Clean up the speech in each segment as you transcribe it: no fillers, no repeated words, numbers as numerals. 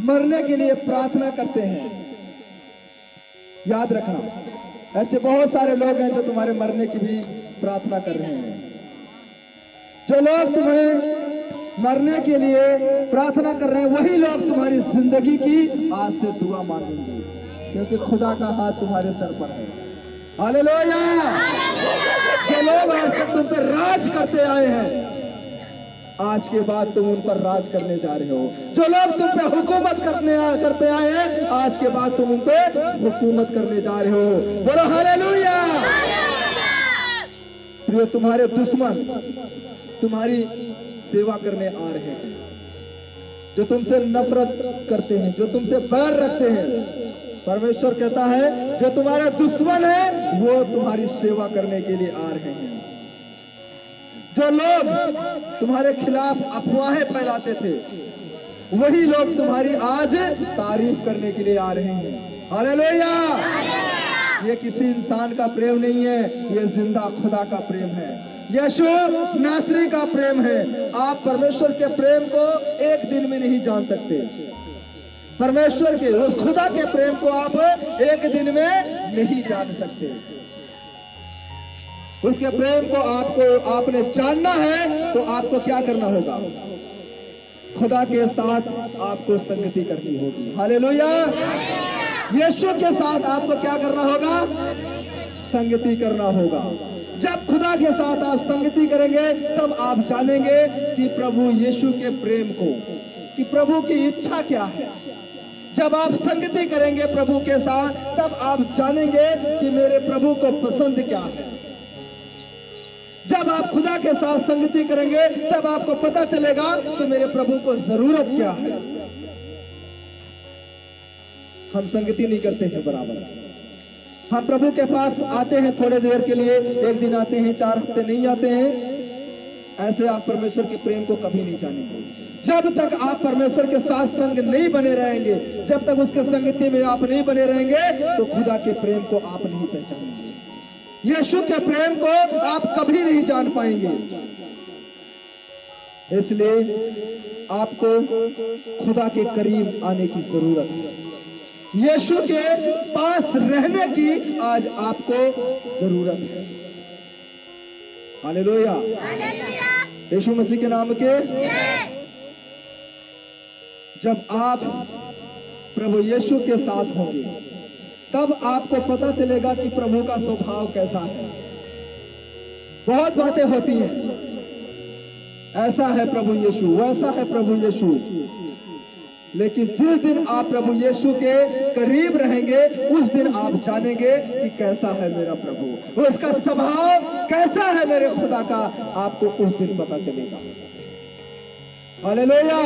मरने के लिए प्रार्थना करते हैं। याद रखना, ऐसे बहुत सारे लोग हैं जो तुम्हारे मरने की भी प्रार्थना कर रहे हैं। जो लोग तुम्हें मरने के लिए प्रार्थना कर रहे हैं, वही लोग तुम्हारी जिंदगी की आज से दुआ मांगेंगे, क्योंकि खुदा का हाथ तुम्हारे सर पर है। हालेलुया। जो लोग आज तक तुम पर राज करते आए हैं, आज के बाद तुम उन पर राज करने जा रहे हो। जो लोग तुम पे हुकूमत करते आए हैं, आज के बाद तुम उन पे हुकूमत करने जा रहे हो। बोलो हालेलुया। प्रिय, तुम्हारे दुश्मन तुम्हारी सेवा करने आ रहे हैं, जो तुमसे नफरत करते हैं, जो तुमसे बैर रखते हैं। परमेश्वर कहता है जो तुम्हारे दुश्मन है वो तुम्हारी सेवा करने के लिए आ रहे हैं। जो लोग तुम्हारे खिलाफ अफवाहें फैलाते थे, वही लोग तुम्हारी आज तारीफ करने के लिए आ रहे हैं। हालेलुया। ये किसी इंसान का प्रेम नहीं है, ये जिंदा खुदा का प्रेम है, यीशु नासरी का प्रेम है। आप परमेश्वर के प्रेम को एक दिन में नहीं जान सकते। परमेश्वर के उस खुदा के प्रेम को आप एक दिन में नहीं जान सकते। उसके प्रेम को आपने जानना है तो आपको क्या करना होगा? खुदा के साथ आपको संगति करनी होगी। हालेलुया। यीशु के साथ आपको क्या करना होगा? संगति करना होगा। जब खुदा के साथ आप संगति करेंगे तब आप जानेंगे कि प्रभु यीशु के प्रेम को, कि प्रभु की इच्छा क्या है। जब आप संगति करेंगे प्रभु के साथ, तब आप जानेंगे कि मेरे प्रभु को पसंद क्या है। जब आप खुदा के साथ संगति करेंगे तब आपको पता चलेगा कि मेरे प्रभु को जरूरत क्या है। हम संगति नहीं करते हैं बराबर। हम प्रभु के पास आते हैं थोड़े देर के लिए, एक दिन आते हैं, 4 हफ्ते नहीं आते हैं। ऐसे आप परमेश्वर के प्रेम को कभी नहीं जानेंगे। जब तक आप परमेश्वर के साथ संग नहीं बने रहेंगे, जब तक उसके संगति में आप नहीं बने रहेंगे, तो खुदा के प्रेम को आप नहीं पहचानेंगे। यीशु के प्रेम को आप कभी नहीं जान पाएंगे। इसलिए आपको खुदा के करीब आने की जरूरत है। यीशु के पास रहने की आज आपको जरूरत है। हालेलुया। यीशु मसीह के नाम के। जब आप प्रभु यीशु के साथ होंगे तब आपको पता चलेगा कि प्रभु का स्वभाव कैसा है। बहुत बातें होती हैं, ऐसा है प्रभु यीशु, वैसा है प्रभु यीशु, लेकिन जिस दिन आप प्रभु यीशु के करीब रहेंगे उस दिन आप जानेंगे कि कैसा है मेरा प्रभु, उसका स्वभाव कैसा है मेरे खुदा का, आपको उस दिन पता चलेगा। हालेलुया।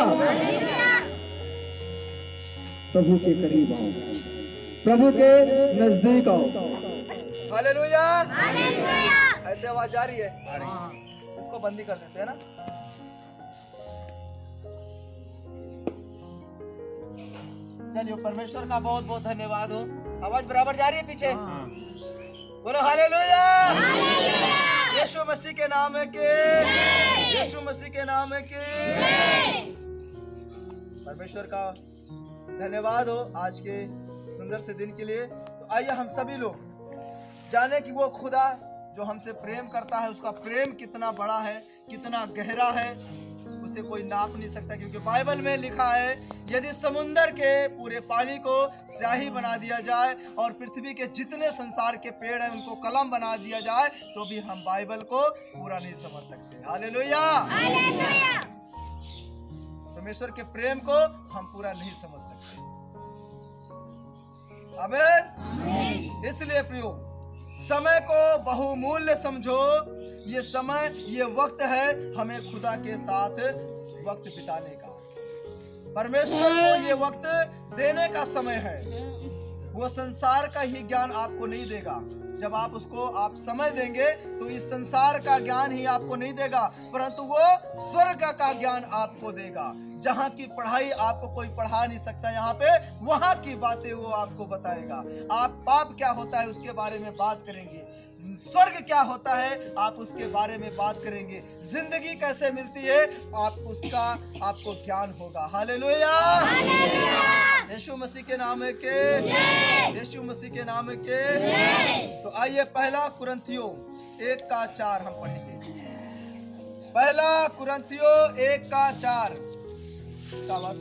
प्रभु के करीब आओ, प्रभु के नजदीक आओ। हालेलुया। ऐसे आवाज आ रही है? इसको बंदी कर देते हैं ना। चलिए, परमेश्वर का बहुत बहुत धन्यवाद हो। आवाज बराबर जा रही है पीछे? बोलो हालेलुया। यीशु मसीह के नाम है के, यीशु मसीह के नाम है के। परमेश्वर का धन्यवाद हो आज के सुंदर से दिन के लिए। तो आइए हम सभी लोग जाने कि वो खुदा जो हमसे प्रेम करता है, उसका प्रेम कितना बड़ा है, कितना गहरा है, उसे कोई नाप नहीं सकता। क्योंकि बाइबल में लिखा है यदि समुंदर के पूरे पानी को स्याही बना दिया जाए और पृथ्वी के जितने संसार के पेड़ हैं उनको कलम बना दिया जाए तो भी हम बाइबल को पूरा नहीं समझ सकते। हालेलुया। परमेश्वर के प्रेम को हम पूरा नहीं समझ सकते। आमीन। इसलिए प्रियो, समय को बहुमूल्य समझो। ये समय, ये वक्त है हमें खुदा के साथ वक्त बिताने का। परमेश्वर को ये वक्त देने का समय है। वो संसार का ही ज्ञान आपको नहीं देगा। जब आप उसको आप समय देंगे तो इस संसार का ज्ञान ही आपको नहीं देगा, परंतु वो स्वर्ग का ज्ञान आपको देगा। जहाँ की पढ़ाई आपको कोई पढ़ा नहीं सकता, यहाँ पे वहाँ की बातें वो आपको बताएगा। आप पाप क्या होता है उसके बारे में बात करेंगे। स्वर्ग क्या होता है आप उसके बारे में बात करेंगे। जिंदगी कैसे मिलती है आपको ज्ञान होगा। हालेलुया, यीशु मसीह के नाम के, यीशु मसीह के नाम के। तो आइए पहला कुरिन्थियों 1:4 हम पढ़ेंगे। पहला कुरिन्थियों 1:4 का आवाज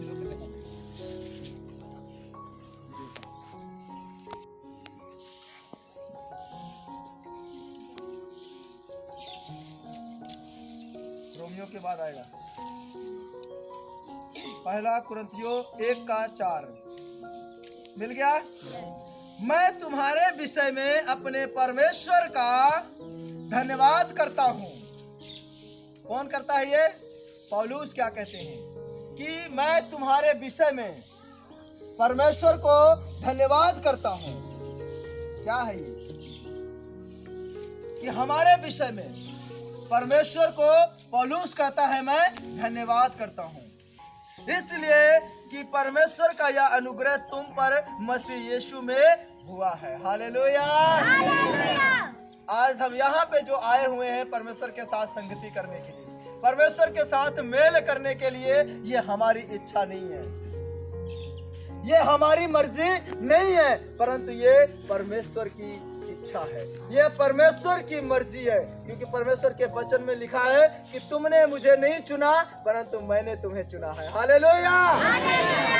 रोमियो के बाद आएगा। पहला कुरिन्थियों 1:4 मिल गया। मैं तुम्हारे विषय में अपने परमेश्वर का धन्यवाद करता हूँ। कौन करता है ये? पौलुस क्या कहते हैं कि मैं तुम्हारे विषय में परमेश्वर को धन्यवाद करता हूँ। क्या है ये? कि हमारे विषय में परमेश्वर को पौलुस कहता है मैं धन्यवाद करता हूँ, इसलिए कि परमेश्वर का यह अनुग्रह तुम पर मसीह यीशु में हुआ है। हालेलुया। आज हम यहाँ पे जो आए हुए हैं परमेश्वर के साथ संगति करने के लिए, परमेश्वर के साथ मेल करने के लिए, ये हमारी इच्छा नहीं है, ये हमारी मर्जी नहीं है, परंतु ये परमेश्वर की इच्छा है, ये परमेश्वर की मर्जी है। क्योंकि परमेश्वर के वचन में लिखा है कि तुमने मुझे नहीं चुना परंतु मैंने तुम्हें चुना है। हालेलुया,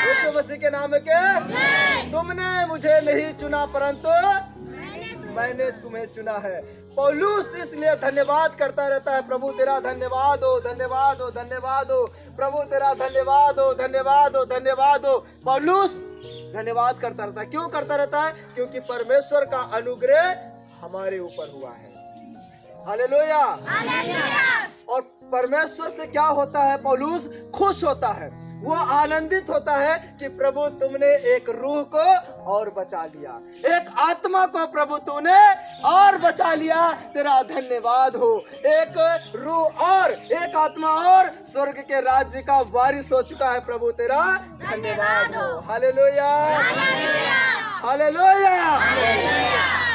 यीशु मसीह के नाम के। तुमने मुझे नहीं चुना परंतु मैंने तुम्हें चुना है। पौलुस इसलिए धन्यवाद करता रहता है, प्रभु तेरा धन्यवाद हो, धन्यवाद हो, धन्यवाद हो, प्रभु तेरा धन्यवाद हो, धन्यवाद हो, धन्यवाद हो। पौलुस धन्यवाद करता रहता है। क्यों करता रहता है? क्योंकि परमेश्वर का अनुग्रह हमारे ऊपर हुआ है। हालेलुया। और परमेश्वर से क्या होता है? पौलुस खुश होता है, वो आनंदित होता है कि प्रभु तुमने एक रूह को और बचा लिया, एक आत्मा को प्रभु तूने और बचा लिया, तेरा धन्यवाद हो। एक रूह और एक आत्मा और स्वर्ग के राज्य का वारिस हो चुका है, प्रभु तेरा धन्यवाद हो। Hallelujah, hallelujah.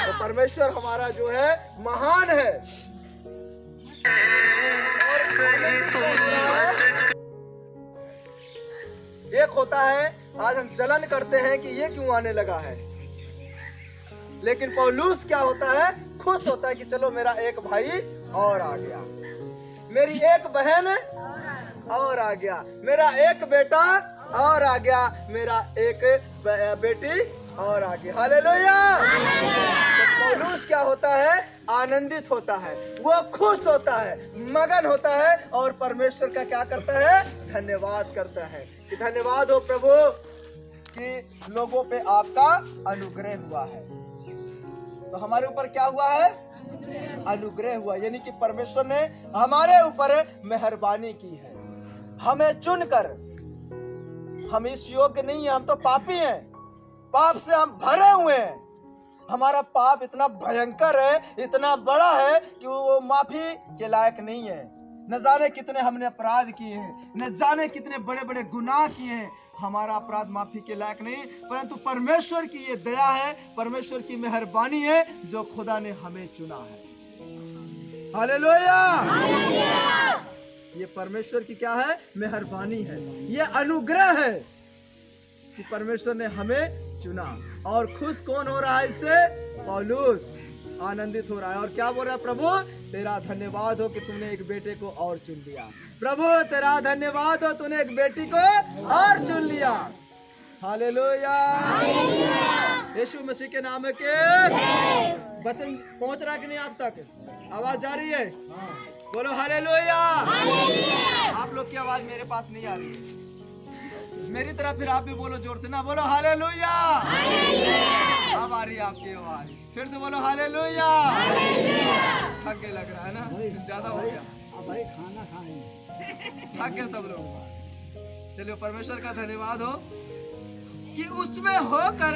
तो परमेश्वर हमारा जो है महान है। एक होता है आज हम जलन करते हैं कि ये क्यों आने लगा है, लेकिन पौलुस क्या होता है? खुश होता है कि चलो मेरा एक भाई और आ गया, मेरी एक बहन और आ गया, मेरा एक बेटा और आ गया, मेरा एक बेटी और आ गई। हालेलुया। तो पौलुस क्या होता है? आनंदित होता है, वो खुश होता है, मगन होता है और परमेश्वर का क्या करता है? धन्यवाद करता है कि धन्यवाद हो प्रभु कि लोगों पे आपका अनुग्रह हुआ है। तो हमारे ऊपर क्या हुआ है? अनुग्रह हुआ, यानी कि परमेश्वर ने हमारे ऊपर मेहरबानी की है, हमें चुनकर। हम इस योग्य नहीं है, हम तो पापी हैं, पाप से हम भरे हुए हैं। हमारा पाप इतना भयंकर है, इतना बड़ा है कि वो माफी के लायक नहीं है। न जाने कितने हमने अपराध किए हैं, न जाने कितने बड़े बड़े गुनाह किए हैं, हमारा अपराध माफी के लायक नहीं, परंतु परमेश्वर की ये दया है, परमेश्वर की मेहरबानी है जो खुदा ने हमें चुना है। हालेलुया। ये परमेश्वर की क्या है? मेहरबानी है, ये अनुग्रह है कि परमेश्वर ने हमें चुना। और खुश कौन हो रहा है इससे? पौलुस आनंदित हो रहा है और क्या बोल रहा है? प्रभु तेरा धन्यवाद हो कि तूने एक बेटे को और चुन लिया। प्रभु तेरा धन्यवाद हो, तूने एक बेटी को और चुन लिया। हालेलुया। यीशु मसीह के नाम के वचन पहुंच रहा कि नहीं आप तक? आवाज जा रही है? बोलो हालेलुया। आप लोग की आवाज मेरे पास नहीं आ रही है, मेरी तरफ फिर आप भी बोलो जोर से ना, बोलो हालेलुया। अब आ रही है आपकी आवाज, फिर से बोलो हालेलुया। थक के लग रहा है ना, ज्यादा हो गया। अब भाई खाना खाएंगे, थक गए सब लोग। चलिए परमेश्वर का धन्यवाद हो कि उसमें होकर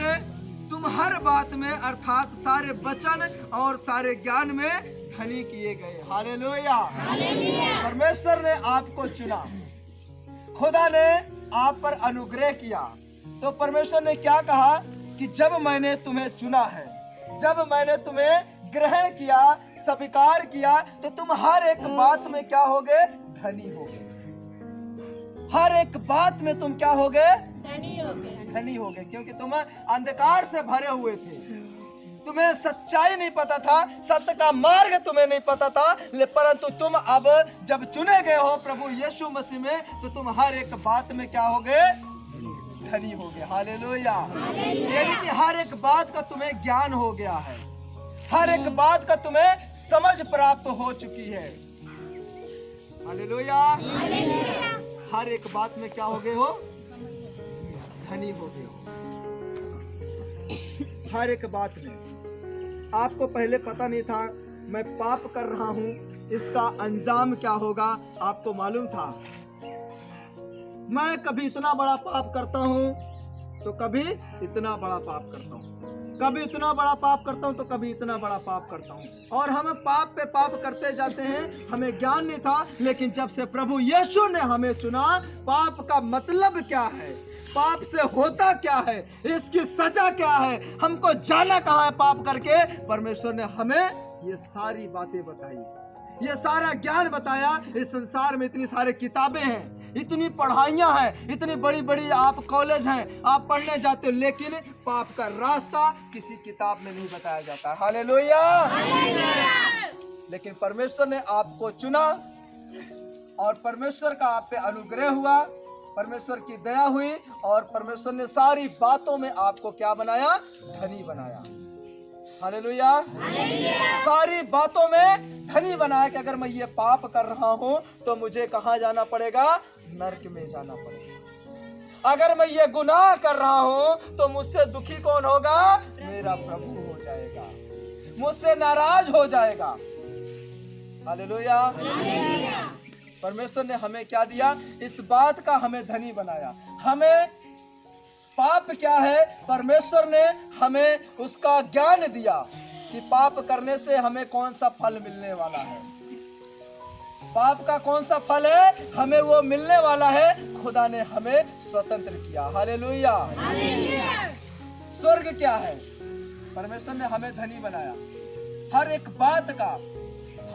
तुम हर बात में अर्थात सारे वचन और सारे ज्ञान में धनी किए गए। हालेलुया। परमेश्वर ने आपको चुना, खुदा ने आप पर अनुग्रह किया। तो परमेश्वर ने क्या कहा कि जब मैंने तुम्हें चुना है जब मैंने तुम्हें ग्रहण किया, स्वीकार किया, तो तुम हर एक बात में क्या होगे? धनी होगे। हर एक बात में तुम क्या होगे? धनी होगे, क्योंकि तुम अंधकार से भरे हुए थे। तुम्हें सच्चाई नहीं पता था, सत्य का मार्ग तुम्हें नहीं पता था, परंतु तुम अब जब चुने गए हो प्रभु यीशु मसीह में, तो तुम हर एक बात में क्या होगे? धनी होगे। हालेलुया। यानी कि हर एक बात का तुम्हें ज्ञान हो गया है, हर एक बात का तुम्हें समझ प्राप्त हो चुकी है। हालेलुया। हर एक बात में क्या हो गए हो? धनी हो गए हो। हर एक बात में आपको पहले पता नहीं था मैं पाप कर रहा हूं, इसका अंजाम क्या होगा आपको मालूम था। मैं कभी इतना बड़ा पाप करता हूं तो कभी इतना बड़ा पाप करता हूं, कभी इतना बड़ा पाप करता हूं तो कभी इतना बड़ा पाप करता हूं, और हम पाप पे पाप करते जाते हैं। हमें ज्ञान नहीं था, लेकिन जब से प्रभु यीशु ने हमें चुना, पाप का मतलब क्या है, पाप से होता क्या है, इसकी सजा क्या है, हमको जाना कहाँ है पाप करके, परमेश्वर ने हमें ये सारी बातें बताई, ये सारा ज्ञान बताया। इस संसार में इतनी सारी किताबें हैं, इतनी पढ़ाइयां हैं, इतनी बड़ी बड़ी आप कॉलेज हैं, आप पढ़ने जाते हो, लेकिन पाप का रास्ता किसी किताब में नहीं बताया जाता। हालेलुया। लेकिन परमेश्वर ने आपको चुना और परमेश्वर का आप पे अनुग्रह हुआ, परमेश्वर की दया हुई, और परमेश्वर ने सारी बातों में आपको क्या बनाया? धनी बनाया। हालेलुया। सारी बातों में धनी बनाया कि अगर मैं ये पाप कर रहा हूं तो मुझे कहां जाना पड़ेगा? नरक में जाना पड़ेगा। अगर मैं ये गुनाह कर रहा हूं तो मुझसे दुखी कौन होगा? मेरा प्रभु हो जाएगा, मुझसे नाराज हो जाएगा। हालेलुया। परमेश्वर ने हमें क्या दिया? इस बात का हमें धनी बनाया। हमें पाप क्या है, परमेश्वर ने हमें उसका ज्ञान दिया कि पाप करने से हमें कौन सा फल मिलने वाला है। पाप का कौन सा फल है हमें वो मिलने वाला है। खुदा ने हमें स्वतंत्र किया। हालेलुया। स्वर्ग क्या है? परमेश्वर ने हमें धनी बनाया। हर एक बात का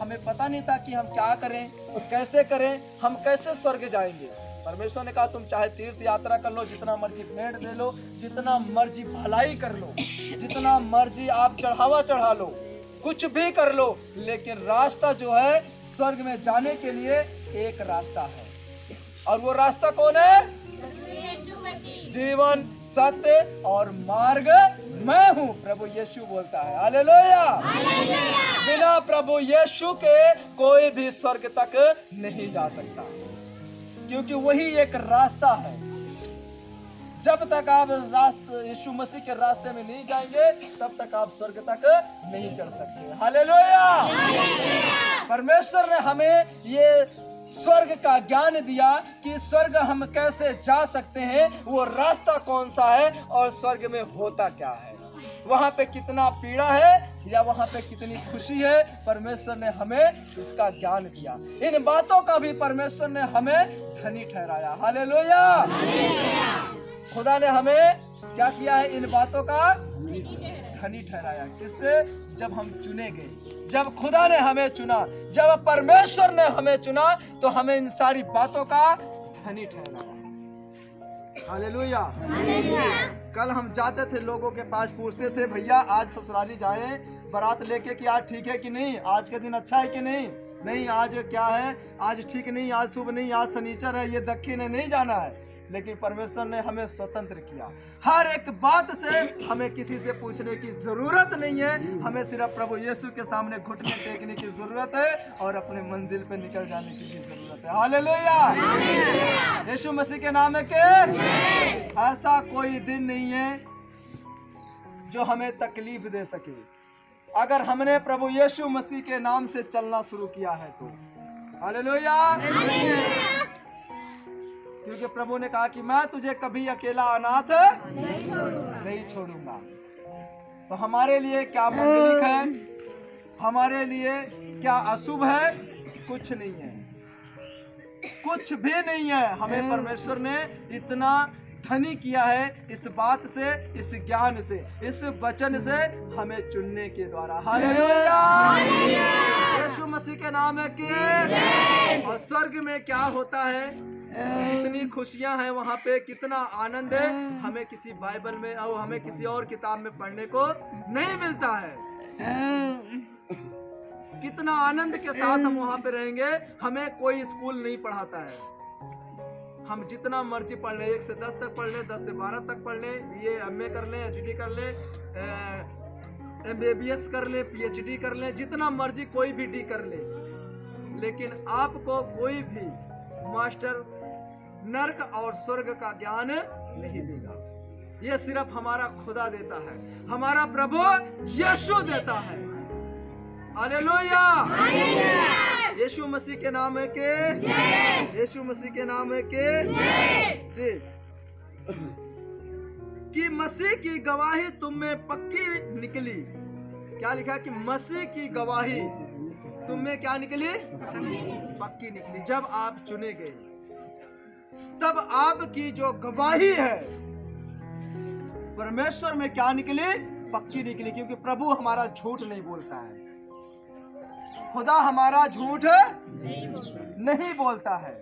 हमें पता नहीं था कि हम क्या करें, कैसे करें, हम कैसे स्वर्ग जाएंगे। परमेश्वर ने कहा तुम चाहे तीर्थ यात्रा कर लो, जितना मर्जी भेंट दे लो, जितना मर्जी भलाई कर लो, जितना मर्जी आप चढ़ावा चढ़ा लो, कुछ भी कर लो, लेकिन रास्ता जो है स्वर्ग में जाने के लिए एक रास्ता है, और वो रास्ता कौन है? जीवन, सत्य और मार्ग मैं हूँ, प्रभु यीशु बोलता है। हालेलुया। बिना प्रभु यीशु के कोई भी स्वर्ग तक नहीं जा सकता, क्योंकि वही एक रास्ता है। जब तक आप यीशु मसीह के रास्ते में नहीं जाएंगे, तब तक आप स्वर्ग तक नहीं चढ़ सकते। हालेलुया। परमेश्वर ने हमें ये स्वर्ग का ज्ञान दिया कि स्वर्ग हम कैसे जा सकते हैं, वो रास्ता कौन सा है, और स्वर्ग में होता क्या है, वहां पे कितना पीड़ा है या वहां पे कितनी खुशी है। परमेश्वर ने हमें इसका ज्ञान दिया। इन बातों का भी परमेश्वर ने हमें धनी ठहराया। हालेलुया। खुदा ने हमें क्या किया है? इन बातों का धनी ठहराया। किससे? जब हम चुने गए, जब खुदा ने हमें चुना, जब परमेश्वर ने हमें चुना, तो हमें इन सारी बातों का धनी ठहराया। हालेलुया। कल हम जाते थे, लोगों के पास पूछते थे, भैया आज ससुराली जाए बारात लेके कि आज ठीक है कि नहीं, आज के दिन अच्छा है कि नहीं, नहीं आज क्या है, आज ठीक नहीं, आज शुभ नहीं, आज शनिचर है, ये दक्षिण है, नहीं जाना है। लेकिन परमेश्वर ने हमें स्वतंत्र किया। हर एक बात से हमें किसी से पूछने की जरूरत नहीं है, हमें सिर्फ प्रभु यीशु के सामने घुटने टेकने की जरूरत है और अपने मंजिल पे निकल जाने की भी जरूरत है। हालेलुया। यीशु मसीह के नाम के ऐसा कोई दिन नहीं है जो हमें तकलीफ दे सके, अगर हमने प्रभु यीशु मसीह के नाम से चलना शुरू किया है तो। हालेलुया। क्योंकि प्रभु ने कहा कि मैं तुझे कभी अकेला अनाथ नहीं छोड़ूंगा। तो हमारे लिए क्या मंगलिक है, हमारे लिए क्या अशुभ है? कुछ नहीं है, कुछ भी नहीं है। हमें परमेश्वर ने इतना धनी किया है इस बात से, इस ज्ञान से, इस वचन से हमें चुनने के द्वारा। हालेलुया, यीशु मसीह के नाम है कि। और स्वर्ग में क्या होता है, कितनी खुशियां हैं वहां पे, कितना आनंद है, हमें किसी बाइबल में और हमें किसी और किताब में पढ़ने को नहीं मिलता है। कितना आनंद के साथ हम वहां पे रहेंगे, हमें कोई स्कूल नहीं पढ़ाता है। हम जितना मर्जी पढ़ लें, 1 से 10 तक पढ़ लें, 10 से 12 तक पढ़ लें, BA MA कर लें, HD कर लें, MBBS कर लें, PhD कर लें, जितना मर्जी कोई भी डी कर ले, लेकिन आपको कोई भी मास्टर नर्क और स्वर्ग का ज्ञान नहीं देगा। ये सिर्फ हमारा खुदा देता है, हमारा प्रभु यीशु देता है। हालेलुया, यीशु मसीह के नाम है के, यीशु मसीह के नाम है के। कि मसीह की गवाही तुम में पक्की निकली। क्या लिखा कि मसीह की गवाही तुम में क्या निकली, पक्की निकली। जब आप चुने गए तब आपकी जो गवाही है परमेश्वर में क्या निकली, पक्की निकली। क्योंकि प्रभु हमारा झूठ नहीं बोलता है, खुदा हमारा झूठ नहीं बोलता है।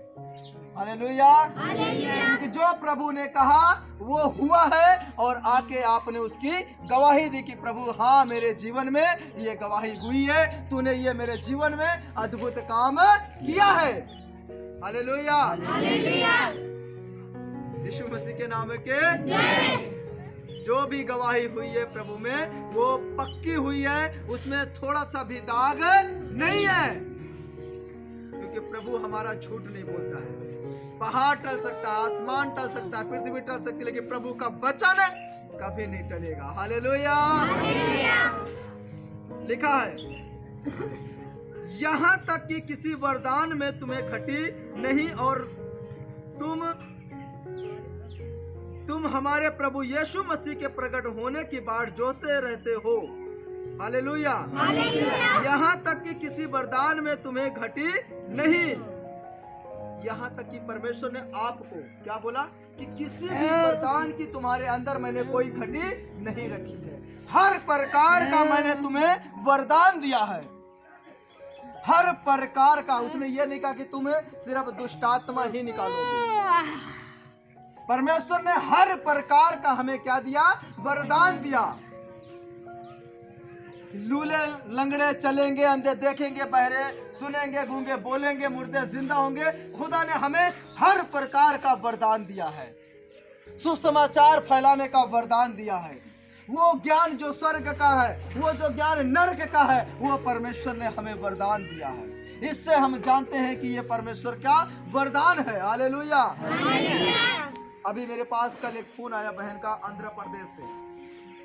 हालेलुया, क्योंकि जो प्रभु ने कहा वो हुआ है, और आके आपने उसकी गवाही दी कि प्रभु हाँ मेरे जीवन में ये गवाही हुई है, तूने ये मेरे जीवन में अद्भुत काम किया है। हालेलुया, यीशु मसीह के नाम के। जो भी गवाही हुई है प्रभु में वो पक्की हुई है, उसमें थोड़ा सा भी दाग नहीं है, क्योंकि प्रभु हमारा झूठ नहीं बोलता है। पहाड़ टल सकता है, आसमान टल सकता है, पृथ्वी टल सकती है, लेकिन प्रभु का वचन कभी नहीं टलेगा। हालेलुया, लिखा है यहाँ तक कि किसी वरदान में तुम्हें खटी नहीं, और तुम हमारे प्रभु यीशु मसीह के प्रकट होने की बाट जोते रहते हो। हालेलुया, यहाँ तक कि किसी वरदान में तुम्हें घटी नहीं। यहाँ तक कि परमेश्वर ने आपको क्या बोला कि किसी भी वरदान की तुम्हारे अंदर मैंने कोई घटी नहीं रखी है। हर प्रकार का मैंने तुम्हें वरदान दिया है, हर प्रकार का। उसने ये नहीं कहा कि तुम्हें सिर्फ दुष्टात्मा ही निकालोगे। परमेश्वर ने हर प्रकार का हमें क्या दिया, वरदान दिया। लूले लंगड़े चलेंगे, अंधे देखेंगे, बहरे सुनेंगे, गूंगे बोलेंगे, मुर्दे जिंदा होंगे। खुदा ने हमें हर प्रकार का वरदान दिया है, सुसमाचार फैलाने का वरदान दिया है। वो ज्ञान जो स्वर्ग का है, वो जो ज्ञान नर्क का है, वो परमेश्वर ने हमें वरदान दिया है। इससे हम जानते हैं कि ये परमेश्वर का वरदान है। हालेलुया। अभी मेरे पास कल एक फोन आया बहन का आंध्र प्रदेश से।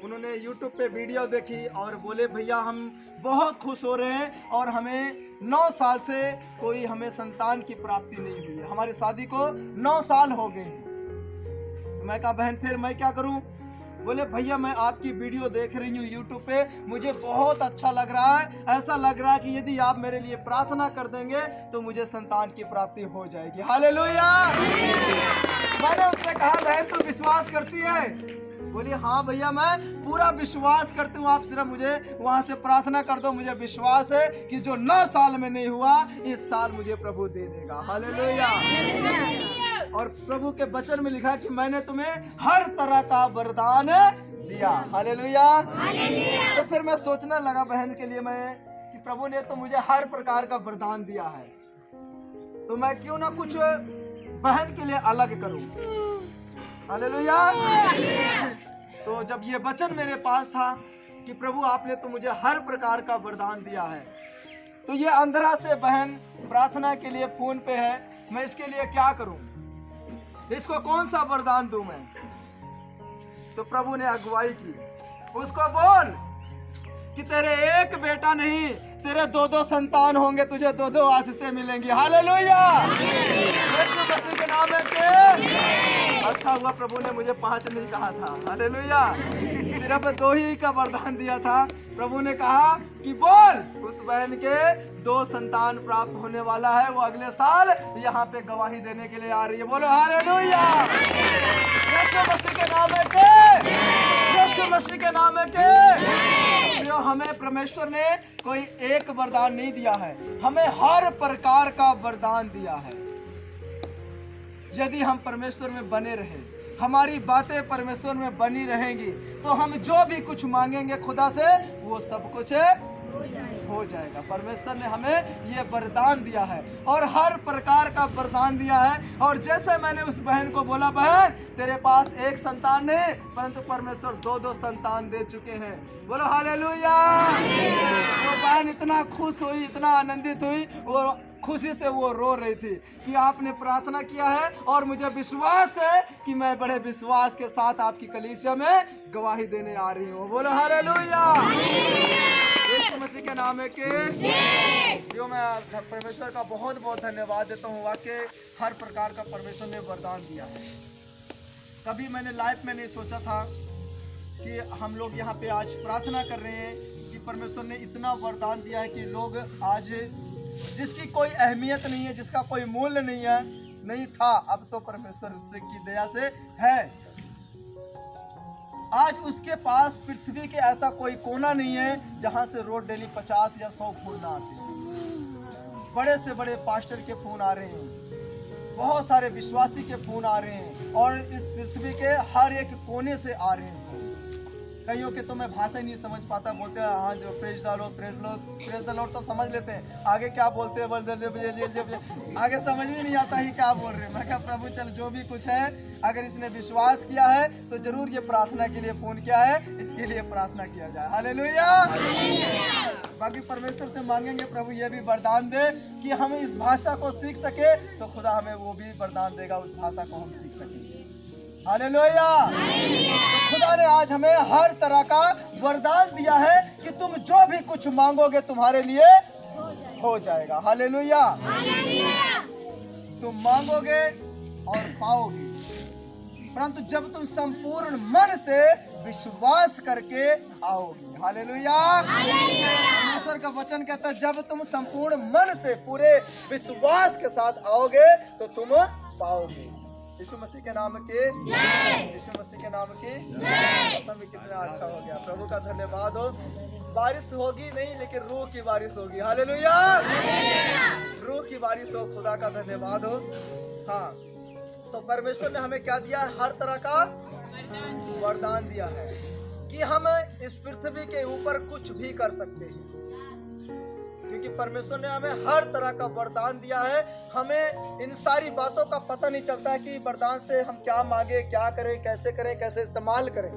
उन्होंने YouTube पे वीडियो देखी और बोले भैया हम बहुत खुश हो रहे हैं और हमें 9 साल से कोई हमें संतान की प्राप्ति नहीं हुई है। हमारी शादी को 9 साल हो गए हैं। तो मैं कहा बहन फिर मैं क्या करूं? बोले भैया मैं आपकी वीडियो देख रही हूँ YouTube पे, मुझे बहुत अच्छा लग रहा है। ऐसा लग रहा है कि यदि आप मेरे लिए प्रार्थना कर देंगे तो मुझे संतान की प्राप्ति हो जाएगी। हालेलुया। मैंने उससे कहा बहन तू विश्वास करती है? बोली हाँ भैया मैं पूरा विश्वास करती हूँ, आप सिर्फ मुझे वहाँ से प्रार्थना कर दो। मुझे विश्वास है कि जो 9 साल में नहीं हुआ इस साल मुझे प्रभु दे देगा। हालेलुया। और प्रभु के वचन में लिखा कि मैंने तुम्हें हर तरह का वरदान दिया। हालेलुया। तो फिर मैं सोचने लगा बहन के लिए मैं कि प्रभु ने तो मुझे हर प्रकार का वरदान दिया है, तो मैं क्यों ना कुछ बहन के लिए अलग करूं। हालेलुया। तो जब ये वचन मेरे पास था कि प्रभु आपने तो मुझे हर प्रकार का वरदान दिया है, तो ये अंधरा से बहन प्रार्थना के लिए फोन पे है, मैं इसके लिए क्या करूं? इसको कौन सा वरदान दूं मैं? तो प्रभु ने अगुवाई की, उसको बोल कि तेरे एक बेटा नहीं तेरे 2-2 संतान होंगे, तुझे 2-2 आशीषें मिलेंगी। हालेलुया। यीशु मसीह के नाम में अच्छा हुआ प्रभु ने मुझे 5 नहीं कहा था। हालेलुया। सिर्फ 2 ही का वरदान दिया था। प्रभु ने कहा कि बोल, उस बहन के 2 संतान प्राप्त होने वाला है, वो अगले साल यहाँ पे गवाही देने के लिए आ रही है। बोलो हालेलुया। यीशु मसीह के नाम में के, यीशु मसीह के नाम में के। जो हमें परमेश्वर ने कोई एक वरदान नहीं दिया है, हमें हर प्रकार का वरदान दिया है। यदि हम परमेश्वर में बने रहे, हमारी बातें परमेश्वर में बनी रहेंगी, तो हम जो भी कुछ मांगेंगे खुदा से वो सब कुछ हो जाएगा। परमेश्वर ने हमें ये वरदान दिया है और हर प्रकार का वरदान दिया है। और जैसे मैंने उस बहन को बोला, बहन तेरे पास 1 संतान नहीं परंतु परमेश्वर 2-2 संतान दे चुके हैं। बोलो हालेलुया। वो बहन इतना खुश हुई, इतना आनंदित हुई, वो खुशी से वो रो रही थी कि आपने प्रार्थना किया है और मुझे विश्वास है कि मैं बड़े विश्वास के साथ आपकी कलीसिया में गवाही देने आ रही हूँ। बोलो हालेलुया। यीशु मसीह के नाम में के जो मैं परमेश्वर का बहुत बहुत धन्यवाद देता हूँ। वाकई हर प्रकार का परमेश्वर ने वरदान दिया है। कभी मैंने लाइफ में नहीं सोचा था कि हम लोग यहाँ पे आज प्रार्थना कर रहे हैं कि परमेश्वर ने इतना वरदान दिया है कि लोग आज जिसकी कोई अहमियत नहीं है, जिसका कोई मूल्य नहीं था, अब तो परमेश्वर की दया से है। आज उसके पास पृथ्वी के ऐसा कोई कोना नहीं है जहां से रोज डेली 50 या 100 फोन ना आते। बड़े से बड़े पास्टर के फोन आ रहे हैं, बहुत सारे विश्वासी के फोन आ रहे हैं और इस पृथ्वी के हर एक कोने से आ रहे हैं। कईयों के तो मैं भाषा ही नहीं समझ पाता, बोलते हैं हाँ जो प्रेज द लॉर्ड तो समझ लेते हैं, आगे क्या बोलते हैं आगे समझ में नहीं आता ही क्या बोल रहे हैं। मैं कहा प्रभु चल जो भी कुछ है, अगर इसने विश्वास किया है तो जरूर ये प्रार्थना के लिए फोन किया है, इसके लिए प्रार्थना किया जाए। हालेलुया। बाकी परमेश्वर से मांगेंगे प्रभु ये भी वरदान दे कि हम इस भाषा को सीख सके, तो खुदा हमें वो भी वरदान देगा, उस भाषा को हम सीख सकेंगे। हालेलुया। तो खुदा ने आज हमें हर तरह का वरदान दिया है कि तुम जो भी कुछ मांगोगे तुम्हारे लिए हो जाएगा। हालेलुया। तुम मांगोगे और पाओगे, परंतु जब तुम संपूर्ण मन से विश्वास करके आओगे। हालेलुया। परमेश्वर का वचन कहता है जब तुम संपूर्ण मन से पूरे विश्वास के साथ आओगे तो तुम पाओगे। यीशु मसीह के नाम के जय। यीशु मसीह के नाम के जय। मौसम भी कितना अच्छा हो गया, प्रभु का धन्यवाद हो। बारिश होगी नहीं लेकिन रूह की बारिश होगी। हालेलुया। रूह की बारिश हो, खुदा का धन्यवाद हो। हाँ, तो परमेश्वर ने हमें क्या दिया है? हर तरह का वरदान दिया है कि हम इस पृथ्वी के ऊपर कुछ भी कर सकते हैं, क्योंकि परमेश्वर ने हमें हर तरह का वरदान दिया है। हमें इन सारी बातों का पता नहीं चलता है कि वरदान से हम क्या मांगे, क्या करें, कैसे इस्तेमाल करें।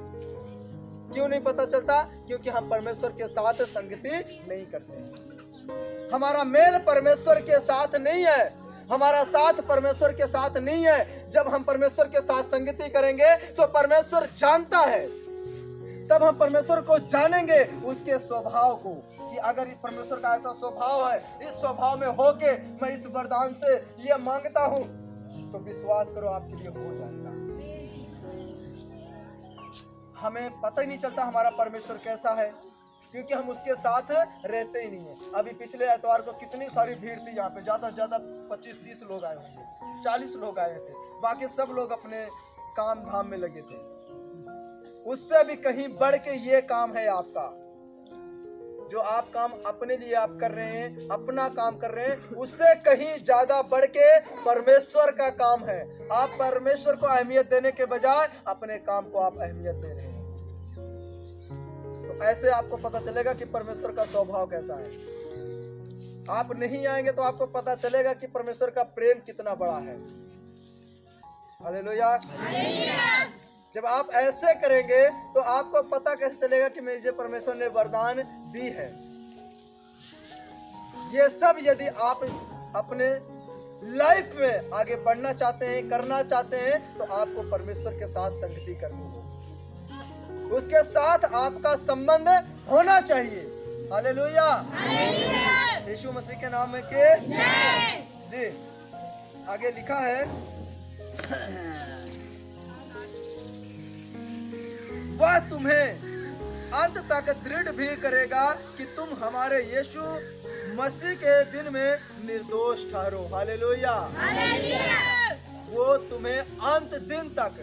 क्यों नहीं पता चलता? क्योंकि हम परमेश्वर के साथ संगति नहीं करते। हमारा मेल परमेश्वर के साथ नहीं है, हमारा साथ परमेश्वर के साथ नहीं है। जब हम परमेश्वर के साथ संगति करेंगे तो परमेश्वर जानता है, तब हम परमेश्वर को जानेंगे, उसके स्वभाव को, कि अगर परमेश्वर का ऐसा स्वभाव है, इस स्वभाव में होके मैं इस वरदान से ये मांगता हूं, तो विश्वास करो आपके लिए हो जाएगा। हमें पता ही नहीं चलता हमारा परमेश्वर कैसा है, क्योंकि हम उसके साथ रहते ही नहीं है। अभी पिछले एतवार को कितनी सारी भीड़ थी यहाँ पे, ज्यादा से ज्यादा 25-30 लोग आए होंगे, 40 लोग आए थे। बाकी सब लोग अपने काम धाम में लगे थे। उससे भी कहीं बढ़ के ये काम है आपका, जो आप काम अपने लिए आप कर रहे हैं, अपना काम कर रहे हैं, उससे कहीं ज्यादा बढ़ के परमेश्वर का काम है। आप परमेश्वर को अहमियत देने के बजाय अपने काम को आप अहमियत दे रहे हैं। तो ऐसे आपको पता चलेगा कि परमेश्वर का स्वभाव कैसा है। आप नहीं आएंगे तो आपको पता चलेगा कि परमेश्वर का प्रेम कितना बड़ा है। हालेलुया। जब आप ऐसे करेंगे तो आपको पता कैसे चलेगा कि मुझे परमेश्वर ने वरदान दी है। ये सब यदि आप अपने लाइफ में आगे बढ़ना चाहते हैं, करना चाहते हैं, तो आपको परमेश्वर के साथ संगति करनी होगी, उसके साथ आपका संबंध होना चाहिए। हालेलुया। यीशु मसीह के नाम में के जी। आगे लिखा है वह तुम्हें अंत तक दृढ़ भी करेगा कि तुम हमारे यीशु मसीह के दिन में निर्दोष ठहरो। हालेलुया। वो तुम्हें अंत दिन तक,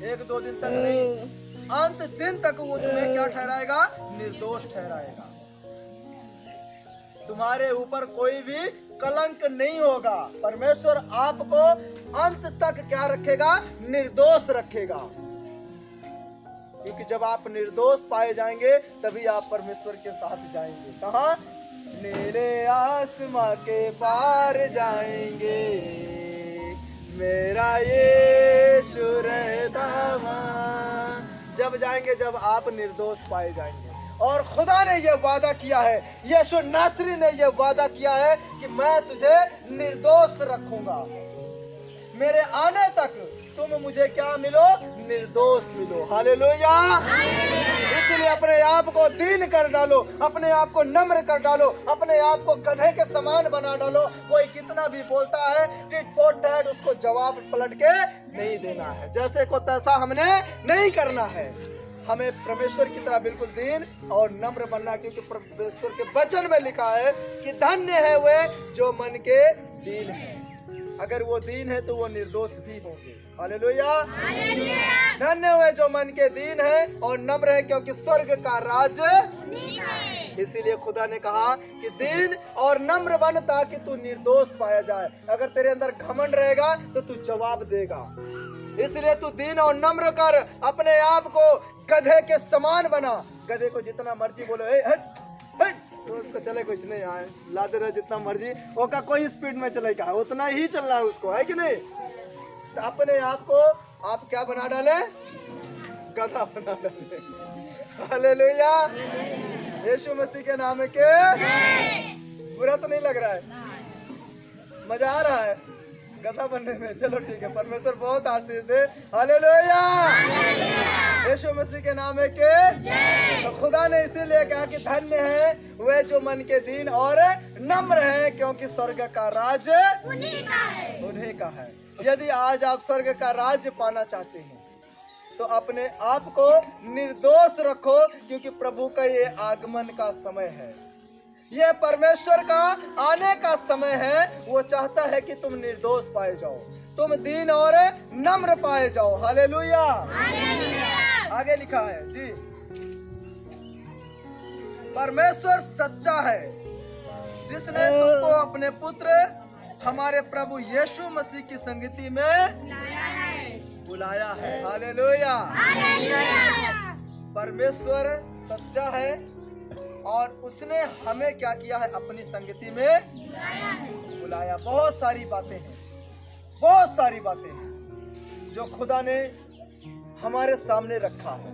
1-2 दिन तक नहीं, अंत दिन तक वो तुम्हें क्या ठहराएगा? निर्दोष ठहराएगा। तुम्हारे ऊपर कोई भी कलंक नहीं होगा। परमेश्वर आपको अंत तक क्या रखेगा? निर्दोष रखेगा। क्योंकि जब आप निर्दोष पाए जाएंगे तभी आप परमेश्वर के साथ जाएंगे। कहाँ? नीले आसमां के पार जाएंगे, मेरा यीशु रहता वहाँ। जब जाएंगे जब आप निर्दोष पाए जाएंगे। और खुदा ने यह वादा किया है, यीशु नासरी ने यह वादा किया है कि मैं तुझे निर्दोष रखूंगा। मेरे आने तक तुम मुझे क्या मिलो? निर्दोष मिलो। हालेलुया। इसलिए अपने आप को दीन कर डालो, अपने आप को नम्र कर डालो, अपने आप को गधे के समान बना डालो। कोई कितना भी बोलता है टिट फॉर टैट, उसको जवाब पलट के नहीं देना है। जैसे को तैसा हमने नहीं करना है। हमें परमेश्वर की तरह बिल्कुल दीन और नम्र बनना, क्योंकि परमेश्वर के वचन में लिखा है कि धन्य है वे जो मन के दीन है। अगर वो दीन है तो वो निर्दोष भी होंगे। हालेलुया। धन्य हुए जो मन के दीन है और नम्र है, क्योंकि स्वर्ग का राज है। इसीलिए खुदा ने कहा कि दीन और नम्र बन ताकि तू निर्दोष पाया जाए। अगर तेरे अंदर घमंड रहेगा तो तू जवाब देगा। इसलिए तू दीन और नम्र कर, अपने आप को गधे के समान बना। गधे को जितना मर्जी बोलो हट हट, तो उसको चले कुछ नहीं आए, लाते रहे जितना मर्जी, वो का कोई स्पीड में चलेगा, उतना ही चलना है उसको, है कि नहीं? तो अपने आप को आप क्या बना डाले? गधा बना डाले। हालेलुया। यीशु मसीह के नाम के बुरा तो नहीं लग रहा है? मजा आ रहा है गधा बनने में? चलो ठीक है, परमेश्वर बहुत आशीष दे। हालेलुया। यीशु मसीह के नाम के। तो खुदा ने इसीलिए कहा कि धन्य है वे जो मन के दीन और नम्र हैं, क्योंकि स्वर्ग का राज उन्हीं का है। यदि आज आप स्वर्ग का राज्य पाना चाहते हैं तो अपने आप को निर्दोष रखो, क्योंकि प्रभु का ये आगमन का समय है, यह परमेश्वर का आने का समय है। वो चाहता है कि तुम निर्दोष पाए जाओ, तुम दीन और नम्र पाए जाओ। हालेलुया। आगे लिखा है जी, परमेश्वर सच्चा है जिसने तुमको अपने पुत्र हमारे प्रभु यीशु मसीह की संगति में बुलाया है। हालेलुया। परमेश्वर सच्चा है और उसने हमें क्या किया है? अपनी संगति में बुलाया। बहुत सारी बातें हैं, बहुत सारी बातें हैं जो खुदा ने हमारे सामने रखा है।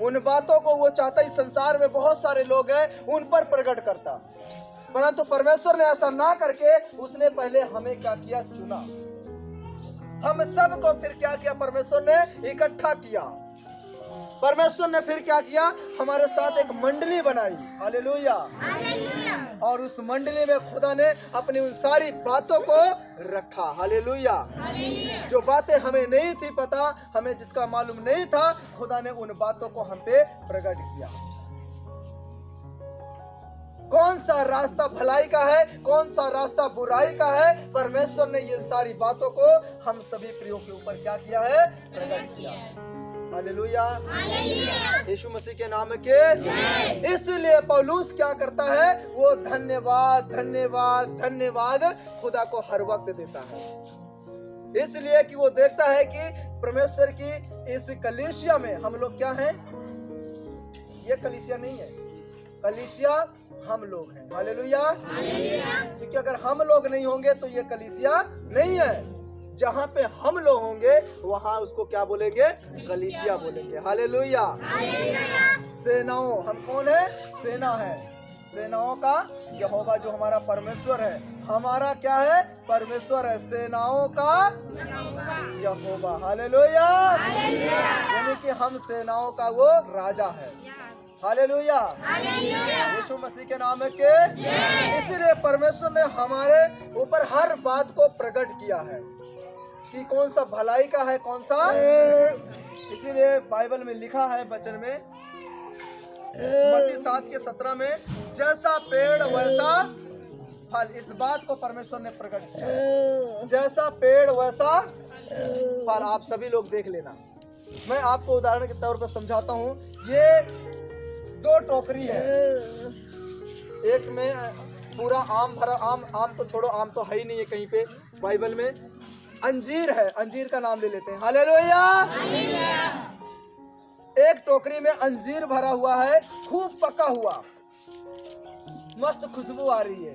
उन बातों को वो चाहता, इस संसार में बहुत सारे लोग हैं उन पर प्रकट करता, परंतु परमेश्वर ने ऐसा ना करके उसने पहले हमें क्या किया? चुना। हम सब को फिर क्या किया? परमेश्वर ने इकट्ठा किया। परमेश्वर ने फिर क्या किया? हमारे साथ एक मंडली बनाई। हालेलुया। और उस मंडली में खुदा ने अपनी उन सारी बातों को रखा। हालेलुया। जो बातें हमें नहीं थी पता, हमें जिसका मालूम नहीं था, खुदा ने उन बातों को हम पे प्रकट किया। कौन सा रास्ता भलाई का है, कौन सा रास्ता बुराई का है, परमेश्वर ने ये सारी बातों को हम सभी प्रियों के ऊपर क्या किया है? प्रकट किया। हालेलुया। यीशु मसीह के नाम के। इसलिए पौलुस क्या करता है? वो धन्यवाद धन्यवाद धन्यवाद खुदा को हर वक्त देता है, इसलिए कि वो देखता है कि परमेश्वर की इस कलीसिया में हम लोग क्या हैं? ये कलीसिया नहीं है, कलीसिया हम लोग हैं। हालेलुया। क्योंकि अगर हम लोग नहीं होंगे तो ये कलीसिया नहीं है। जहाँ पे हम लोग होंगे वहाँ उसको क्या बोलेंगे? कलीसिया बोलेंगे। हालेलुया। सेनाओं, हम कौन है? सेना है। सेनाओं का यहोवा जो हमारा परमेश्वर है, हमारा क्या है? परमेश्वर है। सेनाओं का यहोवा। हालेलुया। यानी कि हम सेनाओं का वो राजा है। हालेलुया। यीशु मसीह के नाम के। इसीलिए परमेश्वर ने हमारे ऊपर हर बात को प्रकट किया है कि कौन सा भलाई का है, कौन सा इसीलिए बाइबल में लिखा है वचन में मत्ती 7:17 में, जैसा पेड़ वैसा फल। इस बात को परमेश्वर ने प्रकट किया, जैसा पेड़ वैसा फल। आप सभी लोग देख लेना। मैं आपको उदाहरण के तौर पर समझाता हूँ। ये 2 टोकरी है, एक में पूरा आम भरा, आम तो छोड़ो, आम तो है ही नहीं है कहीं पे बाइबल में। अंजीर है, अंजीर का नाम ले लेते हैं। हालेलुया। एक टोकरी में अंजीर भरा हुआ है, खूब पका हुआ, मस्त खुशबू आ रही है।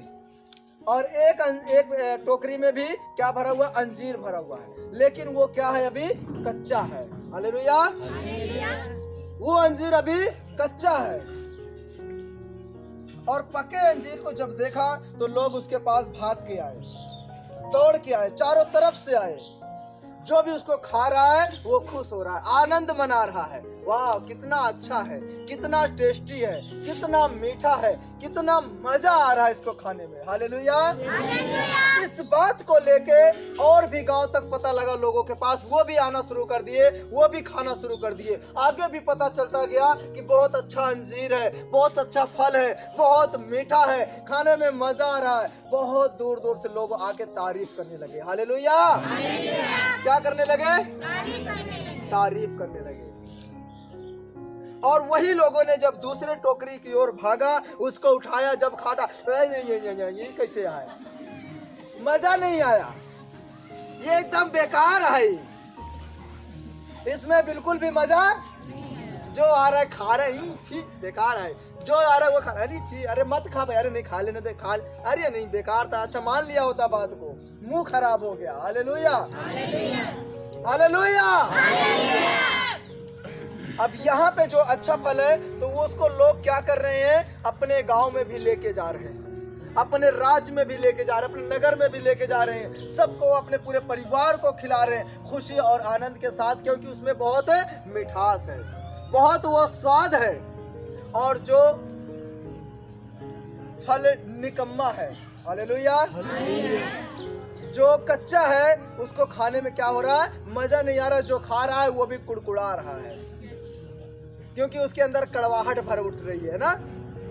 और एक टोकरी में भी क्या भरा हुआ, अंजीर भरा हुआ है, लेकिन वो क्या है, अभी कच्चा है। हालेलुया। वो अंजीर अभी कच्चा है। और पके अंजीर को जब देखा तो लोग उसके पास भाग के आए, दौड़ के आए, चारों तरफ से आए। जो भी उसको खा रहा है वो खुश हो रहा है, आनंद मना रहा है। वाह, कितना अच्छा है, कितना टेस्टी है, कितना मीठा है, कितना मजा आ रहा है इसको खाने में। हालेलुया। इस बात को लेके और भी गांव तक पता लगा लोगों के पास, वो भी आना शुरू कर दिए, वो भी खाना शुरू कर दिए। आगे भी पता चलता गया कि बहुत अच्छा अंजीर है, बहुत अच्छा फल है, बहुत मीठा है, खाने में मजा आ रहा है। बहुत दूर दूर से लोग आके तारीफ करने लगे। हालेलुया। क्या करने लगे? तारीफ करने लगे। और वही लोगों ने जब दूसरे टोकरी की ओर भागा, उसको उठाया, जब खाटा, ये कैसे आया, मजा नहीं आया, ये एकदम बेकार है, इसमें बिल्कुल भी मजा, जो आ रहा है खा रहे हैं, छी बेकार है, जो आ रहा है वो खा रहा है, नहीं छी, अरे मत खा भाई, अरे नहीं खा लेने दे, खा ले, अरे नहीं बेकार था, अच्छा मान लिया होता बात को, मुंह खराब हो गया। हालेलुया। हालेलुया। अब यहाँ पे जो अच्छा फल है, तो वो उसको लोग क्या कर रहे हैं, अपने गांव में भी लेके जा रहे हैं, अपने राज्य में भी लेके जा रहे हैं, अपने नगर में भी लेके जा रहे हैं, सबको, अपने पूरे परिवार को खिला रहे हैं खुशी और आनंद के साथ, क्योंकि उसमें बहुत मिठास है, बहुत वो स्वाद है। और जो फल निकम्मा है, हालेलुया, जो कच्चा है उसको खाने में क्या हो रहा है, मजा नहीं आ रहा, जो खा रहा है वो भी कुड़कुड़ा रहा है, क्योंकि उसके अंदर कड़वाहट भर उठ रही है ना,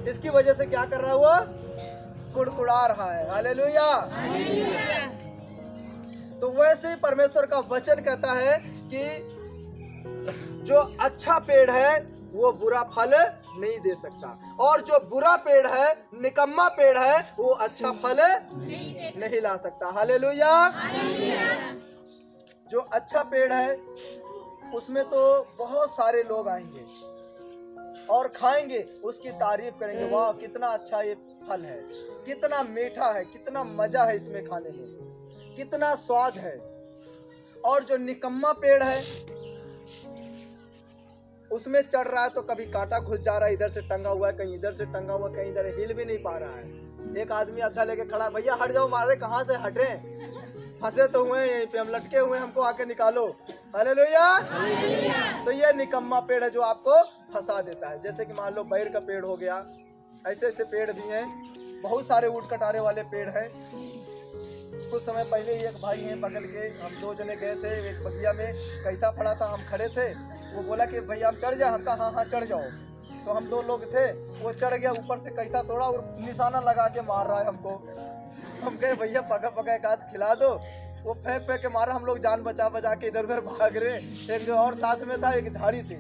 इसकी वजह से क्या कर रहा है, वो कुड़कुड़ा रहा है। हालेलुया। तो वैसे ही परमेश्वर का वचन कहता है कि जो अच्छा पेड़ है वो बुरा फल नहीं दे सकता, और जो बुरा पेड़ है, निकम्मा पेड़ है, वो अच्छा फल नहीं ला सकता। हालेलुया। जो अच्छा पेड़ है उसमें तो बहुत सारे लोग आएंगे और खाएंगे, उसकी तारीफ करेंगे, वाह कितना अच्छा ये फल है, कितना मीठा है, कितना मजा है इसमें खाने में, कितना स्वाद है। और जो निकम्मा पेड़ है उसमें चढ़ रहा है तो कभी कांटा घुस जा रहा है, इधर से टंगा हुआ है, कहीं इधर से टंगा हुआ, कहीं इधर, हिल भी नहीं पा रहा है। एक आदमी अद्धा लेके खड़ा, भैया हट जाओ, मारे कहाँ से हटे, फंसे तो हुए यहीं पे, हम लटके हुए, हमको आके निकालो। हालेलुया। तो ये निकम्मा पेड़ है जो आपको फंसा देता है। जैसे कि मान लो बैर का पेड़ हो गया, ऐसे ऐसे पेड़ भी हैं, बहुत सारे ऊट कटारे वाले पेड़ हैं। कुछ समय पहले ही एक भाई हैं बगल के, हम 2 जने गए थे, एक बगिया में कैसा पड़ा था, हम खड़े थे, वो बोला कि भैया हम चढ़ जाए, हम कहा हाँ चढ़ जाओ। तो हम 2 लोग थे, वो चढ़ गया, ऊपर से कैसा तोड़ा और निशाना लगा के मार रहा है हमको। हम कहे भैया पका पका एक आध खिला दो, वो फेंक फेंक के मारा, हम लोग जान बचा बचा के इधर उधर भाग रहे। एक जो और साथ में था, एक झाड़ी थी,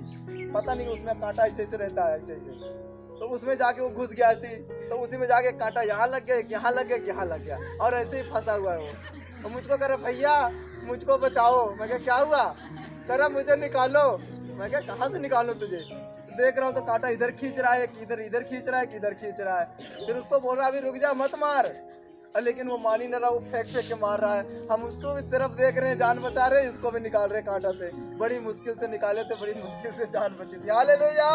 पता नहीं उसमें कांटा ऐसे ऐसे रहता है, ऐसे ऐसे, तो उसमें जाके वो घुस गया ऐसे, तो उसी में जाके कांटा यहाँ लग गया, यहाँ लग गया, यहाँ लग गया, और ऐसे ही फंसा हुआ है वो। तो मुझको कह रहा भैया मुझको बचाओ, मैं क्या हुआ, कह रहा मुझे निकालो। मैं क्या कहाँ से निकालूं तुझे, देख रहा हूँ तो कांटा इधर खींच रहा है, इधर खींच रहा है, किधर खींच रहा है। फिर उसको बोल रहा अभी रुक जा मत मार, लेकिन वो मान ही नहीं रहा, वो फेंक फेंक के मार रहा है। हम उसको भी तरफ देख रहे हैं, जान बचा रहे हैं, इसको भी निकाल रहे कांटा से, बड़ी मुश्किल से निकाले थे, बड़ी मुश्किल से जान बची थी। हालेलुया।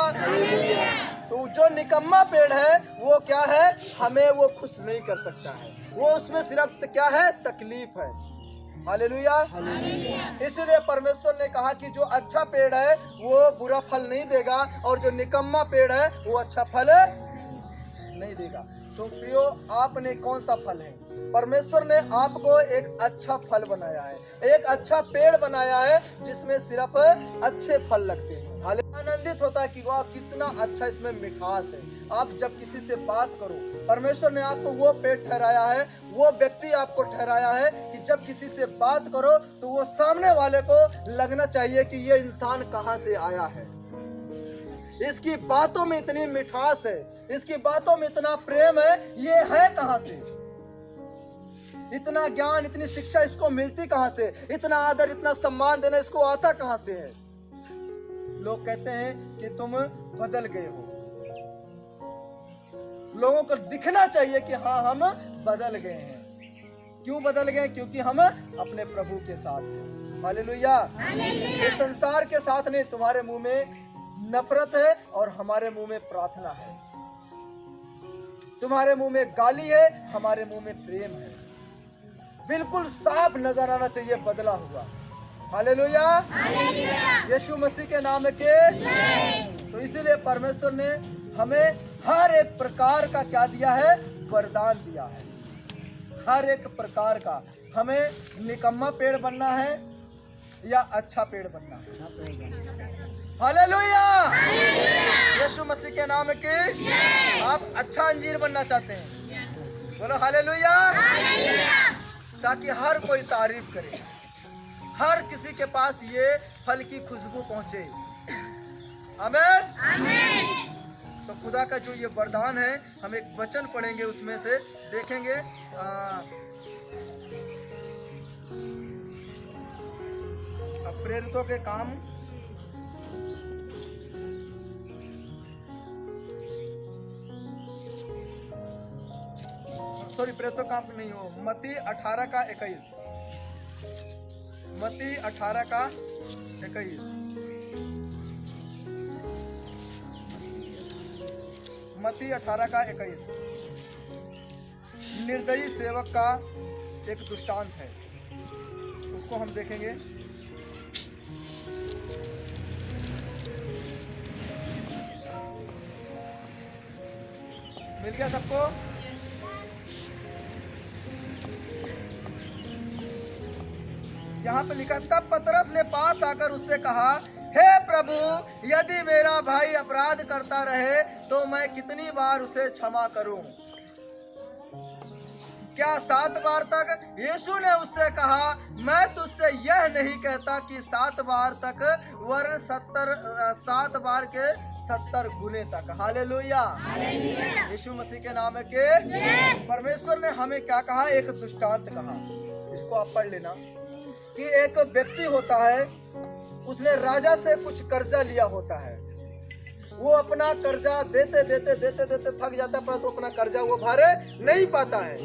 तो जो निकम्मा पेड़ है वो क्या है, हमें वो खुश नहीं कर सकता है, वो उसमें सिर्फ क्या है, तकलीफ है। हालेलुया। इसलिए परमेश्वर ने कहा कि जो अच्छा पेड़ है वो बुरा फल नहीं देगा, और जो निकम्मा पेड़ है वो अच्छा फल नहीं देगा। तो प्रियो, आपने कौन सा फल है? परमेश्वर ने आपको एक अच्छा फल बनाया है, एक अच्छा पेड़ बनाया है जिसमें सिर्फ अच्छे फल लगते हैं। आनंदित होता है कि वाह कितना अच्छा इसमें मिठास है। आप जब किसी से बात करो, परमेश्वर ने आपको वो पेड़ ठहराया है, वो व्यक्ति आपको ठहराया है कि जब किसी से बात करो तो वो सामने वाले को लगना चाहिए कि ये इंसान कहाँ से आया है, इसकी बातों में इतनी मिठास है, इसकी बातों में इतना प्रेम है, ये है कहाँ से? इतना ज्ञान, इतनी शिक्षा इसको मिलती कहाँ से? इतना आदर, इतना सम्मान देना इसको आता कहाँ से है? लोग कहते हैं कि तुम बदल गए हो। लोगों को दिखना चाहिए कि हाँ हम बदल गए हैं। क्यों बदल गए? क्योंकि हम अपने प्रभु के साथ हैं। हालेलुया। इस संसार के साथ नहीं। तुम्हारे मुंह में नफरत है और हमारे मुंह में प्रार्थना है। तुम्हारे मुंह में गाली है, हमारे मुंह में प्रेम है। बिल्कुल साफ नजर आना चाहिए बदला हुआ। हालेलुया। यीशु मसीह के नाम के। तो इसीलिए परमेश्वर ने हमें हर एक प्रकार का क्या दिया है? वरदान दिया है। हर एक प्रकार का। हमें निकम्मा पेड़ बनना है या अच्छा पेड़ बनना है? अच्छा पेड़ बना। हालेलुया। यीशु मसीह के नाम के। आप अच्छा अंजीर बनना चाहते हैं? बोलो हालेलुया। ताकि हर कोई तारीफ करे, हर किसी के पास ये फल की खुशबू पहुंचे। आमीन। तो खुदा का जो ये वरदान है, हम एक वचन पढ़ेंगे, उसमें से देखेंगे। प्रेरितों के काम प्रेरितों का नहीं हो, मत्ती 18 का 21। मत्ती 18 का 21। मत्ती 18 का 21। निर्दयी सेवक का एक दृष्टांत है, उसको हम देखेंगे। मिल गया सबको? यहाँ पे लिखा, तब पतरस ने पास आकर उससे कहा, हे प्रभु, यदि मेरा भाई अपराध करता रहे तो मैं कितनी बार उसे क्षमा करूं? क्या 7 बार तक? यीशु ने उससे कहा, मैं तुझसे यह नहीं कहता कि 7 बार तक, वरन 7 बार के 70 गुने तक। हालेलुया। यीशु मसीह के नाम के। परमेश्वर ने हमें क्या कहा? एक दृष्टांत कहा। इसको आप पढ़ लेना कि एक व्यक्ति होता है, उसने राजा से कुछ कर्जा लिया होता है। वो अपना कर्जा देते देते देते देते थक जाता है, परंतु अपना कर्जा वो भर नहीं पाता है।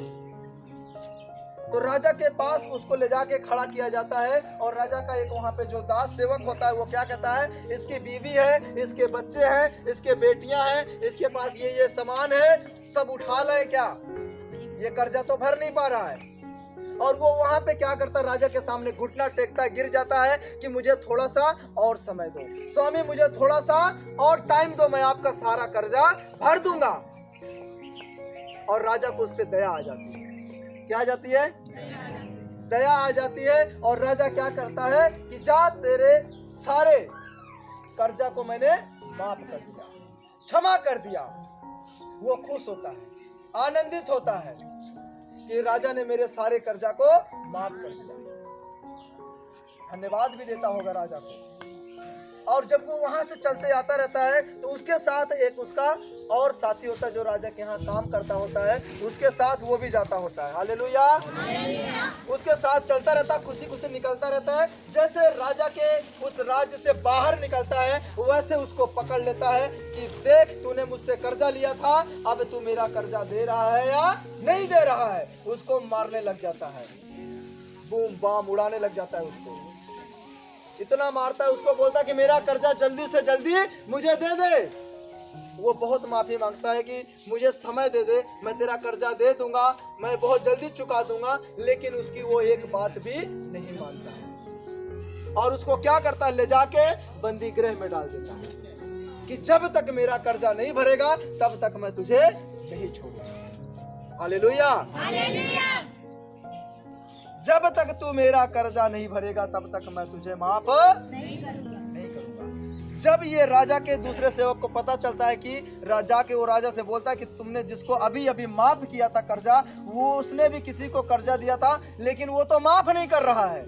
तो राजा के पास उसको ले जाके खड़ा किया जाता है, और राजा का एक वहां पे जो दास सेवक होता है, वो क्या कहता है? इसकी बीवी है, इसके बच्चे हैं, इसके बेटियां हैं, इसके पास ये सामान है, सब उठा लाए, क्या ये कर्जा तो भर नहीं पा रहा है। और वो वहां पे क्या करता है? राजा के सामने घुटना टेकता है, गिर जाता है कि मुझे थोड़ा सा और समय दो, स्वामी मुझे थोड़ा सा और टाइम दो, मैं आपका सारा कर्जा भर दूंगा। और राजा को उस पे दया आ जाती है। क्या आ जाती है? दया आ जाती है। और राजा क्या करता है कि जा, तेरे सारे कर्जा को मैंने माफ कर दिया, क्षमा कर दिया। वो खुश होता है, आनंदित होता है कि राजा ने मेरे सारे कर्जा को माफ कर दिया। धन्यवाद भी देता होगा राजा को। और जब वो वहां से चलते आता रहता है तो उसके साथ एक उसका और साथी होता है जो राजा के यहाँ काम करता होता है, उसके साथ वो भी जाता होता है। हालेलुया। उसके साथ चलता रहता, खुशी खुशी निकलता रहता है। जैसे राजा के उस राज्य से बाहर निकलता है, वैसे उसको पकड़ लेता है कि देख, तूने मुझसे कर्जा लिया था, अब तू मेरा कर्जा दे रहा है या नहीं दे रहा है। उसको मारने लग जाता है, बूम बाम उड़ाने लग जाता है उसको। इतना मारता है, उसको बोलता है कि मेरा कर्जा जल्दी से जल्दी मुझे दे दे। वो बहुत माफी मांगता है कि मुझे समय दे दे, मैं तेरा कर्जा दे दूंगा, मैं बहुत जल्दी चुका दूंगा। लेकिन उसकी वो एक बात भी नहीं मानता है, और उसको क्या करता है? ले जाके बंदी गृह में डाल देता है कि जब तक मेरा कर्जा नहीं भरेगा तब तक मैं तुझे नहीं छोड़ूंगा। हालेलुया। जब तक तू मेरा कर्जा नहीं भरेगा तब तक मैं तुझे माफ नहीं करूंगा। जब ये राजा के दूसरे सेवक को पता चलता है कि राजा के वो राजा से बोलता है कि तुमने जिसको अभी अभी माफ किया था कर्जा, वो उसने भी किसी को कर्जा दिया था, लेकिन वो तो माफ नहीं कर रहा है,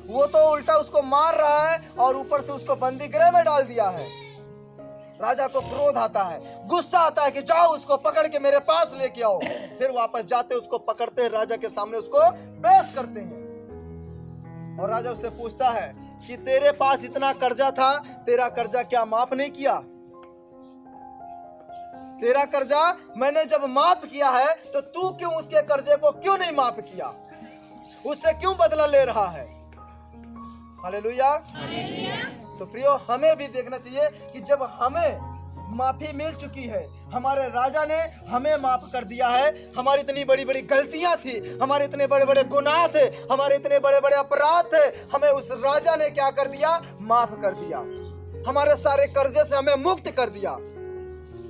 वो तो उल्टा उसको मार रहा है और ऊपर से उसको बंदी गृह में डाल दिया है। राजा को क्रोध आता है, गुस्सा आता है कि जाओ उसको पकड़ के मेरे पास लेके आओ। फिर वापस जाते उसको पकड़ते हैं, राजा के सामने उसको पेश करते हैं और राजा उससे पूछता है कि तेरे पास इतना कर्जा था, तेरा कर्जा क्या माफ नहीं किया? तेरा कर्जा मैंने जब माफ किया है तो तू क्यों उसके कर्जे को क्यों नहीं माफ किया? उससे क्यों बदला ले रहा है? हालेलुया। तो प्रियो, हमें भी देखना चाहिए कि जब हमें माफी मिल चुकी है, हमारे राजा ने हमें माफ कर दिया है, हमारी इतनी बड़ी बड़ी गलतियां थी, हमारे इतने बड़े बड़े गुनाह थे, हमारे इतने बड़े बड़े अपराध थे, हमें उस राजा ने क्या कर दिया? माफ कर दिया, हमारे सारे कर्जे से हमें मुक्त कर दिया।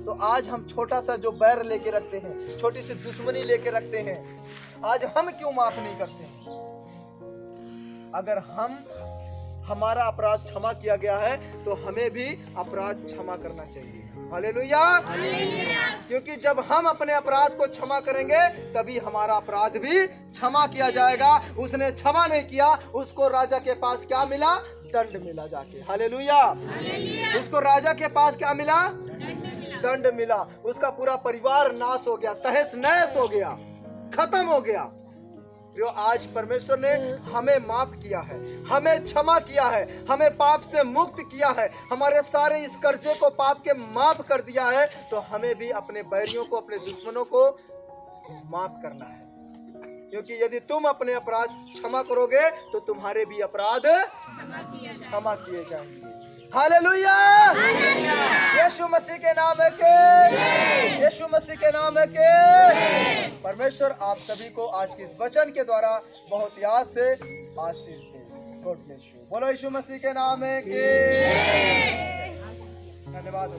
तो आज हम छोटा सा जो बैर लेके रखते हैं, छोटी सी दुश्मनी लेके रखते हैं, आज हम क्यों माफ नहीं करते हैं? अगर हमारा अपराध क्षमा किया गया है तो हमें भी अपराध क्षमा करना चाहिए। हालेलुया। क्योंकि जब हम अपने अपराध को क्षमा करेंगे तभी हमारा अपराध भी क्षमा किया जाएगा। उसने क्षमा नहीं किया, उसको राजा के पास क्या मिला? दंड मिला जाके। हालेलुया। उसको राजा के पास क्या मिला? दंड मिला। उसका पूरा परिवार नाश हो गया, तहस नहस हो गया, खत्म हो गया। जो आज परमेश्वर ने हमें माफ किया है, हमें क्षमा किया है, हमें पाप से मुक्त किया है, हमारे सारे इस कर्जे को पाप के माफ कर दिया है, तो हमें भी अपने बैरियों को, अपने दुश्मनों को माफ करना है। क्योंकि यदि तुम अपने अपराध क्षमा करोगे तो तुम्हारे भी अपराध क्षमा किए जाएंगे। हालेलुया। यीशु मसीह के नाम है के, यीशु मसीह के नाम है के। परमेश्वर आप सभी को आज के इस वचन के द्वारा बहुत याद से आशीष दे। God bless you. बोलो यीशु मसीह के नाम है के। धन्यवाद।